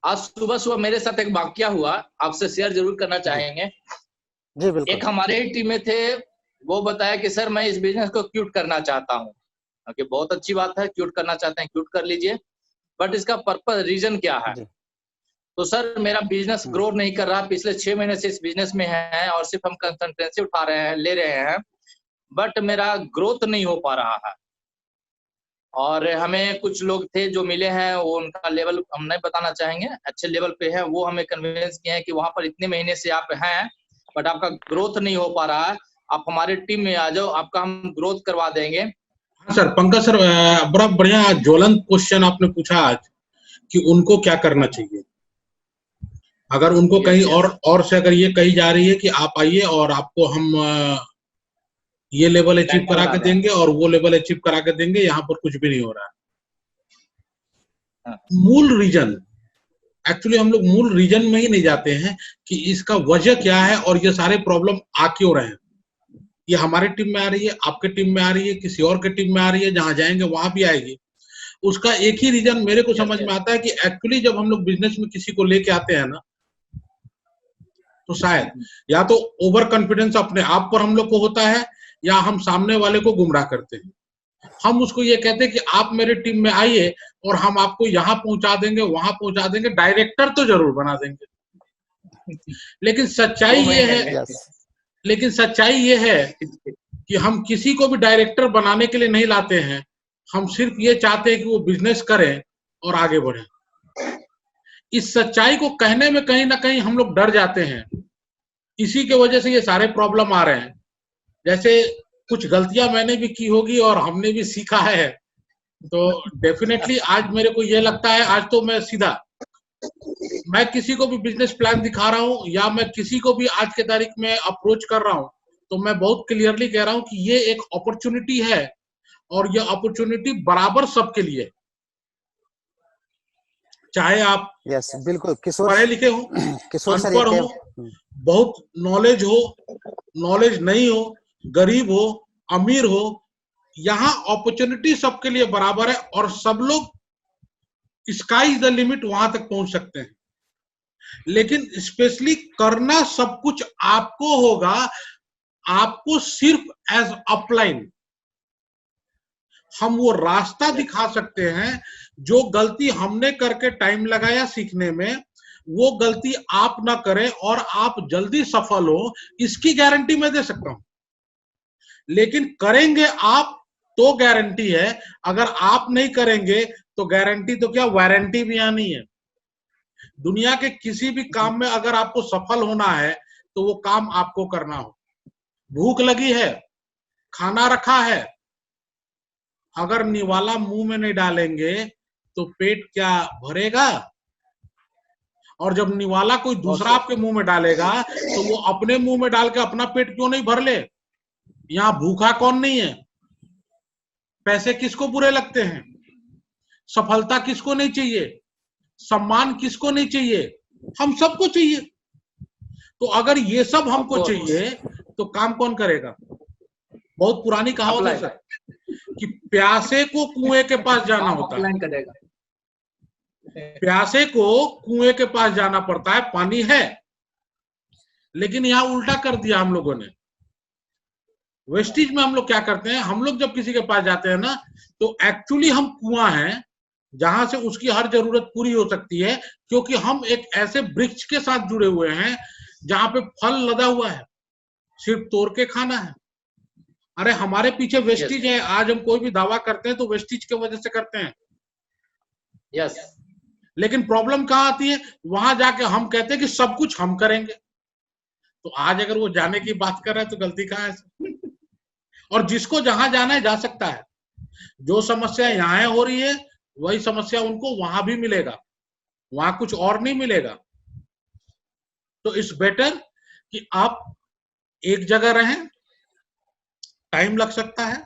आज सुबह सुबह मेरे साथ एक वाकया हुआ, आपसे शेयर जरूर करना चाहेंगे। जी बिल्कुल। एक हमारे ही टीम में थे, वो बताया कि सर मैं इस बिजनेस को क्विट करना चाहता हूँ। कि बहुत अच्छी बात है, क्विट करना चाहते हैं, क्विट कर लीजिए, बट इसका पर्पस रीजन क्या है? जी। तो सर मेरा बिजनेस ग्रो नहीं कर रहा, पिछले 6 महीने से इस बिजनेस में है और सिर्फ हम कंसल्टेंसी उठा रहे हैं, ले रहे हैं, बट मेरा ग्रोथ नहीं हो पा रहा है। और हमें कुछ लोग थे जो मिले हैं, वो उनका लेवल हम नहीं बताना चाहेंगे, अच्छे लेवल पे है, वो हमें कन्विंस किए हैं कि वहाँ पर इतने महीने से आप हैं, बट आपका ग्रोथ नहीं हो पा रहा है, आप हमारे टीम में आ जाओ, आपका हम ग्रोथ करवा देंगे। हाँ सर, पंकज सर, बड़ा बढ़िया ज्वलंत क्वेश्चन आपने पूछा आज कि उनको क्या करना चाहिए। अगर उनको कहीं और से अगर ये कही जा रही है कि आप आइए और आपको हम ये लेवल अचीव करा के देंगे और वो लेवल अचीव करा के देंगे, यहाँ पर कुछ भी नहीं हो रहा है। मूल रीजन, एक्चुअली हम लोग मूल रीजन में ही नहीं जाते हैं कि इसका वजह क्या है और ये सारे प्रॉब्लम आ क्यों रहे हैं। ये हमारे टीम में आ रही है, आपके टीम में आ रही है, किसी और के टीम में आ रही है, जहां जाएंगे वहां भी आएगी। उसका एक ही रीजन मेरे को समझ में आता है कि एक्चुअली जब हम लोग बिजनेस में किसी को लेके आते हैं ना, तो शायद या तो ओवर कॉन्फिडेंस अपने आप पर हम लोग को होता है या हम सामने वाले को गुमराह करते हैं। हम उसको ये कहते हैं कि आप मेरे टीम में आइए और हम आपको यहाँ पहुंचा देंगे, वहां पहुंचा देंगे, डायरेक्टर तो जरूर बना देंगे। लेकिन सच्चाई ये है कि हम किसी को भी डायरेक्टर बनाने के लिए नहीं लाते हैं। हम सिर्फ ये चाहते हैं कि वो बिजनेस करें और आगे बढ़े। इस सच्चाई को कहने में कहीं ना कहीं हम लोग डर जाते हैं, इसी के वजह से ये सारे प्रॉब्लम आ रहे हैं। जैसे कुछ गलतियां मैंने भी की होगी और हमने भी सीखा है, तो डेफिनेटली आज मेरे को ये लगता है, आज तो मैं किसी को भी बिजनेस प्लान दिखा रहा हूं या मैं किसी को भी आज के तारीख में अप्रोच कर रहा हूं, तो मैं बहुत क्लियरली कह रहा हूं कि ये एक अपॉर्चुनिटी है और ये अपॉर्चुनिटी बराबर सबके लिए, चाहे आप बिल्कुल पढ़े लिखे हो, अनपढ़ हो, बहुत नॉलेज हो, नॉलेज नहीं हो, गरीब हो, अमीर हो, यहाँ अपॉर्चुनिटी सबके लिए बराबर है और सब लोग स्काई इज द लिमिट वहां तक पहुंच सकते हैं। लेकिन स्पेशली करना सब कुछ आपको होगा, आपको सिर्फ एज अपलाइन हम वो रास्ता दिखा सकते हैं। जो गलती हमने करके टाइम लगाया सीखने में, वो गलती आप ना करें और आप जल्दी सफल हो, इसकी गारंटी मैं दे सकता हूं। लेकिन करेंगे आप तो गारंटी है, अगर आप नहीं करेंगे तो गारंटी तो क्या, वारंटी भी आनी है। दुनिया के किसी भी काम में अगर आपको सफल होना है तो वो काम आपको करना हो। भूख लगी है, खाना रखा है, अगर निवाला मुंह में नहीं डालेंगे तो पेट क्या भरेगा? और जब निवाला कोई दूसरा आपके मुंह में डालेगा तो वो अपने मुंह में डाल के अपना पेट क्यों नहीं भर ले? यहां भूखा कौन नहीं है? पैसे किसको बुरे लगते हैं? सफलता किसको नहीं चाहिए? सम्मान किसको नहीं चाहिए? हम सबको चाहिए। तो अगर ये सब हमको चाहिए तो काम कौन करेगा? बहुत पुरानी कहावत है सर कि प्यासे को कुएं के पास जाना होता है। प्यासे को कुएं के पास जाना पड़ता है, पानी है। लेकिन यहां उल्टा कर दिया हम लोगों ने। वेस्टिज में हम लोग क्या करते हैं, हम लोग जब किसी के पास जाते हैं ना, तो एक्चुअली हम कुआं हैं जहां से उसकी हर जरूरत पूरी हो सकती है, क्योंकि हम एक ऐसे वृक्ष के साथ जुड़े हुए हैं जहां पे फल लदा हुआ है, सिर्फ तोड़ के खाना है। अरे हमारे पीछे वेस्टिज है। आज हम कोई भी दावा करते हैं तो वेस्टिज की वजह से करते हैं। यस। लेकिन प्रॉब्लम कहाँ आती है? वहां जाके हम कहते हैं कि सब कुछ हम करेंगे। तो आज अगर वो जाने की बात कर रहा है तो गलती कहाँ है? और जिसको जहां जाना है जा सकता है। जो समस्या यहाँ हो रही है वही समस्या उनको वहां भी मिलेगा, वहां कुछ और नहीं मिलेगा। तो इट्स बेटर कि आप एक जगह रहें। टाइम लग सकता है,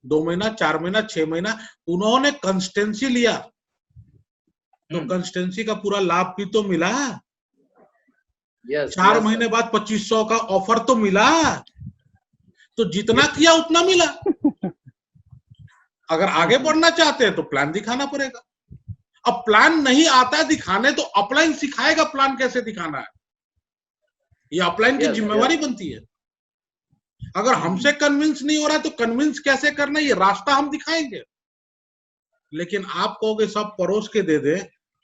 2 महीना, 4 महीना, 6 महीना। उन्होंने कंसिस्टेंसी लिया तो कंसिस्टेंसी का पूरा लाभ भी तो मिला। 4 महीने बाद 2500 का ऑफर तो मिला। तो जितना किया उतना मिला। अगर आगे बढ़ना चाहते हैं तो प्लान दिखाना पड़ेगा। अब प्लान नहीं आता है दिखाने तो अपलाइन सिखाएगा प्लान कैसे दिखाना है, ये अपलाइन की जिम्मेवारी बनती है। अगर हमसे कन्विंस नहीं हो रहा है तो कन्विंस कैसे करना है, ये रास्ता हम दिखाएंगे। लेकिन आप कहोगे सब परोस के दे दे,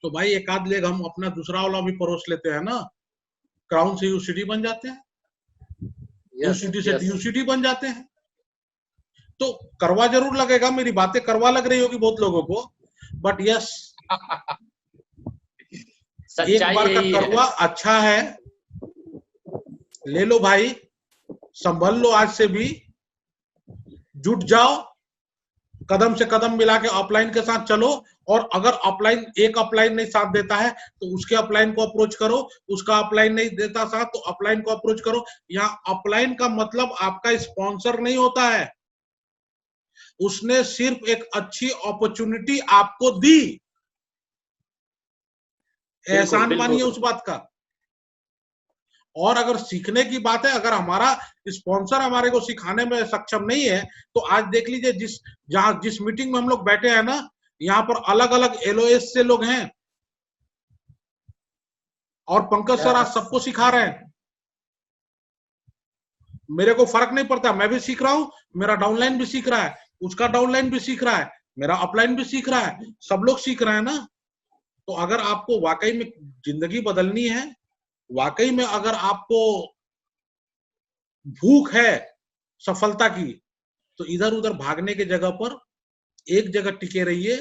तो भाई एक आध लेग हम अपना दूसरा वाला भी परोस लेते हैं ना, क्राउन से यूसीडी बन जाते हैं, यूसीडी से यूसीडी बन जाते हैं। तो करवा जरूर लगेगा, मेरी बातें करवा लग रही होगी बहुत लोगों को, बट यस एक बार का करवा अच्छा है, ले लो भाई, संभल लो, आज से भी जुट जाओ, कदम से कदम मिला के अपलाइन के साथ चलो। और अगर अपलाइन एक अपलाइन नहीं साथ देता है तो उसके अपलाइन को अप्रोच करो, उसका अपलाइन नहीं देता साथ तो अपलाइन को अप्रोच करो। यहाँ अपलाइन का मतलब आपका स्पॉन्सर नहीं होता है, उसने सिर्फ एक अच्छी अपॉर्चुनिटी आपको दी, एहसान मानिए उस बात का। और अगर सीखने की बात है, अगर हमारा स्पॉन्सर हमारे को सिखाने में सक्षम नहीं है तो आज देख लीजिए जिस मीटिंग में हम लोग बैठे हैं ना, यहाँ पर अलग अलग एलओएस से लोग हैं और पंकज सर आज सबको सिखा रहे हैं। मेरे को फर्क नहीं पड़ता, मैं भी सीख रहा हूं, मेरा डाउनलाइन भी सीख रहा है, उसका डाउनलाइन भी सीख रहा है, मेरा अपलाइन भी सीख रहा है, सब लोग सीख रहे हैं ना। तो अगर आपको वाकई में जिंदगी बदलनी है, वाकई में अगर आपको भूख है सफलता की, तो इधर उधर भागने के जगह पर एक जगह टिके रहिए।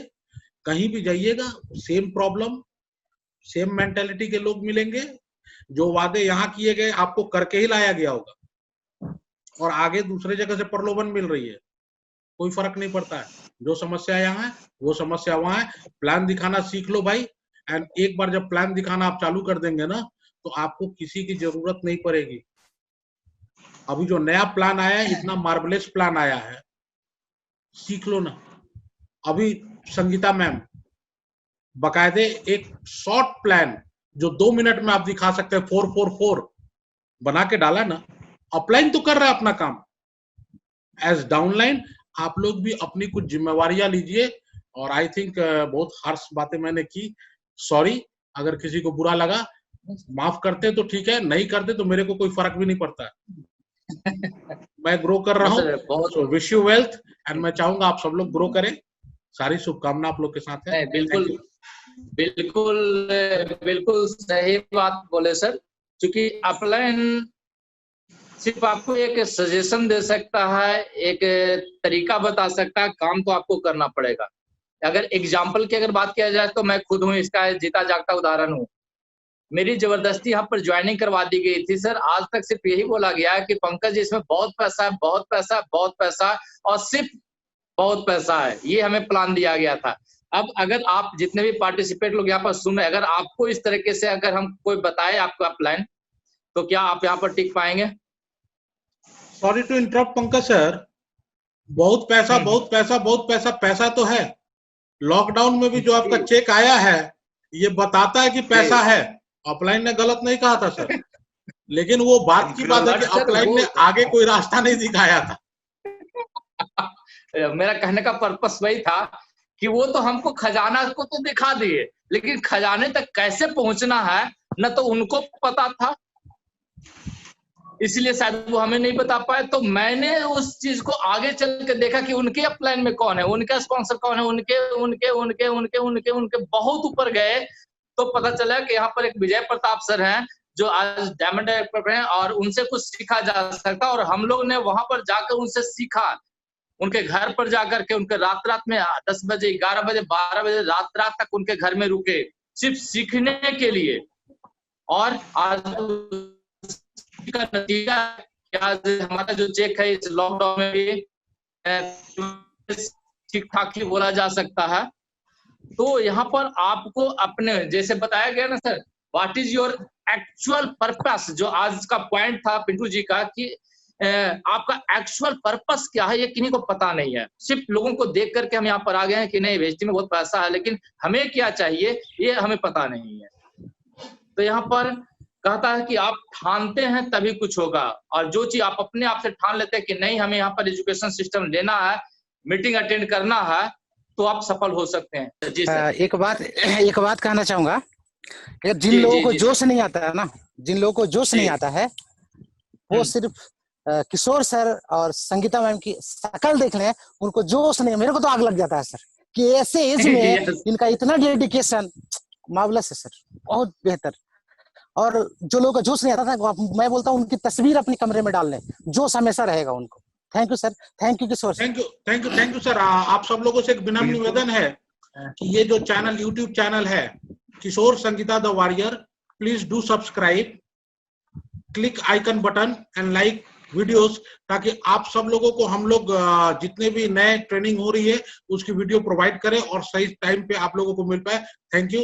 कहीं भी जाइएगा सेम प्रॉब्लम, सेम मेंटालिटी के लोग मिलेंगे, जो वादे यहाँ किए गए आपको करके ही लाया गया होगा, और आगे दूसरे जगह से प्रलोभन मिल रही है, कोई फर्क नहीं पड़ता है। जो समस्या यहाँ है वो समस्या वहां है। प्लान दिखाना सीख लो भाई, एंड एक बार जब प्लान दिखाना आप चालू कर देंगे ना, तो आपको किसी की जरूरत नहीं पड़ेगी। अभी जो नया प्लान आया है, इतना मार्वलेस प्लान आया है, सीख लो ना। अभी संगीता मैम बकायदे एक शॉर्ट प्लान जो 2 मिनट में आप दिखा सकते हैं 444 बना के डाला ना। अपलाइन तो कर रहा है अपना काम, एज डाउनलाइन आप लोग भी अपनी कुछ जिम्मेवारियां लीजिए। और आई थिंक बहुत हार्श बातें मैंने की, सॉरी अगर किसी को बुरा लगा, माफ करते तो ठीक है, नहीं करते तो मेरे को कोई फर्क भी नहीं पड़ता है। मैं ग्रो कर रहा हूँ, so wish you wealth, and मैं चाहूंगा आप सब लोग ग्रो करें। सारी शुभकामना आप लोग के साथ है। बिल्कुल बिल्कुल बिल्कुल सही बात बोले सर, क्योंकि अपलाइन सिर्फ आपको एक सजेशन दे सकता है, एक तरीका बता सकता है, काम तो आपको करना पड़ेगा। अगर एग्जाम्पल की अगर बात किया जाए तो मैं खुद हूँ इसका जीता जागता उदाहरण हूँ। मेरी जबरदस्ती यहाँ पर ज्वाइनिंग करवा दी गई थी सर। आज तक सिर्फ यही बोला गया है कि पंकज इसमें बहुत पैसा है, बहुत पैसा, बहुत पैसा, और सिर्फ बहुत पैसा है, ये हमें प्लान दिया गया था। अब अगर आप जितने भी पार्टिसिपेट लोग यहाँ पर सुन रहे, अगर आपको इस तरीके से अगर हम कोई बताए आपका प्लान, तो क्या आप यहाँ पर टिक पाएंगे? Sorry to interrupt Pankaj sir, बहुत पैसा बहुत पैसा बहुत पैसा, पैसा तो है। लॉकडाउन में भी जो आपका चेक आया है ये बताता है कि पैसा है। अपलाइन ने गलत नहीं कहा था सर, लेकिन वो बात की बात है कि अपलाइन ने आगे कोई रास्ता नहीं दिखाया था। मेरा कहने का पर्पस वही था कि वो तो हमको खजाना को तो दिखा दिए, लेकिन खजाने तक कैसे पहुंचना है न तो उनको पता था, इसलिए शायद वो हमें नहीं बता पाए। तो मैंने उस चीज को आगे चल के देखा कि उनके अपलाइन में कौन है, उनका स्पॉन्सर कौन है, उनके उनके उनके उनके उनके उनके बहुत ऊपर गए तो पता चला कि यहाँ पर एक विजय प्रताप सर हैं जो आज डायमंड डायरेक्टर पर हैं, और उनसे कुछ सीखा जा सकता। और हम लोग ने वहां पर जाकर उनसे सीखा, उनके घर पर जाकर के, उनके रात में 10 बजे 11 बजे 12 बजे रात तक उनके घर में रुके सिर्फ सीखने के लिए। और आज का नतीजा क्या, हमारा जो चेक है इस लॉकडाउन में भी ठीक ठाक ही बोला जा सकता है। तो यहाँ पर आपको अपने जैसे बताया गया ना sir, what is your actual purpose, जो आज का पॉइंट था पिंटू जी का कि आपका एक्चुअल पर्पस क्या है ये किन्हीं को पता नहीं है। सिर्फ लोगों को देख करके हम यहाँ पर आ गए हैं कि नहीं वेस्टी में बहुत पैसा है, लेकिन हमें क्या चाहिए ये हमें पता नहीं है। तो यहाँ पर कहता है कि आप ठानते हैं तभी कुछ होगा, और जो चीज आप अपने आप से ठान लेते हैं कि नहीं हमें यहाँ पर एजुकेशन सिस्टम लेना है, मीटिंग अटेंड करना है, तो आप सफल हो सकते हैं। जी सर। एक बात कहना चाहूंगा कि जिन जी लोगों जी को जी जोश नहीं आता है ना, जिन लोगों को जोश नहीं जी। आता है, वो सिर्फ किशोर सर और संगीता मैम की शकल देख लें, उनको जोश नहीं। मेरे को तो आग लग जाता है सर कि ऐसे एज में यस। इनका इतना डेडिकेशन, मार्वलस है सर, बहुत बेहतर। और जो लोगों का जोश नहीं आता था, मैं बोलता हूँ उनकी तस्वीर अपने कमरे में डाल लें, जोश हमेशा रहेगा उनको। Thank you sir, thank you Kishore sir. Thank you sir. आप सब लोगों से एक विनम्र निवेदन है कि ये जो चैनल, यूट्यूब चैनल है Kishore Sangeeta the warrior, please do subscribe, click icon button and like videos, ताकि आप सब लोगों को हम लोग जितने भी नए ट्रेनिंग हो रही है उसकी वीडियो प्रोवाइड करें और सही टाइम पे आप लोगों को मिल पाए। Thank you.